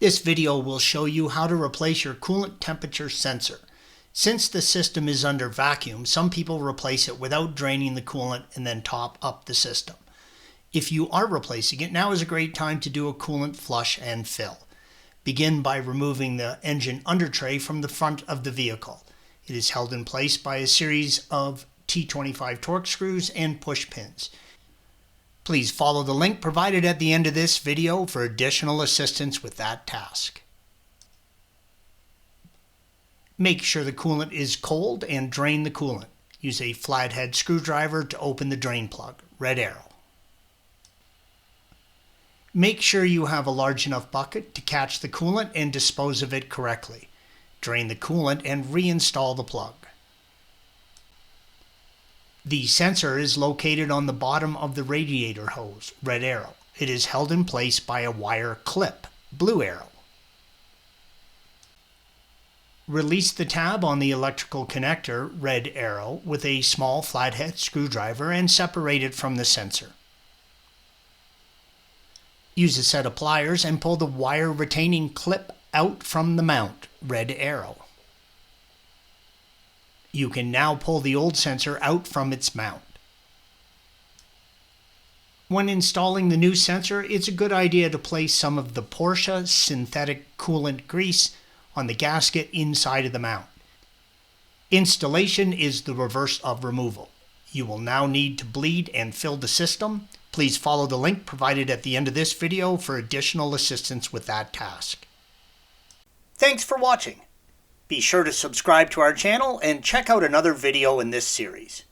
This video will show you how to replace your coolant temperature sensor. Since the system is under vacuum, some people replace it without draining the coolant and then top up the system. If you are replacing it, now is a great time to do a coolant flush and fill. Begin by removing the engine under tray from the front of the vehicle. It is held in place by a series of T25 torque screws and push pins. Please follow the link provided at the end of this video for additional assistance with that task. Make sure the coolant is cold and drain the coolant. Use a flathead screwdriver to open the drain plug, red arrow. Make sure you have a large enough bucket to catch the coolant and dispose of it correctly. Drain the coolant and reinstall the plug. The sensor is located on the bottom of the radiator hose, red arrow. It is held in place by a wire clip, blue arrow. Release the tab on the electrical connector, red arrow, with a small flathead screwdriver and separate it from the sensor. Use a set of pliers and pull the wire retaining clip out from the mount, red arrow. You can now pull the old sensor out from its mount. When installing the new sensor, it's a good idea to place some of the Porsche synthetic coolant grease on the gasket inside of the mount. Installation is the reverse of removal. You will now need to bleed and fill the system. Please follow the link provided at the end of this video for additional assistance with that task. Thanks for watching. Be sure to subscribe to our channel and check out another video in this series.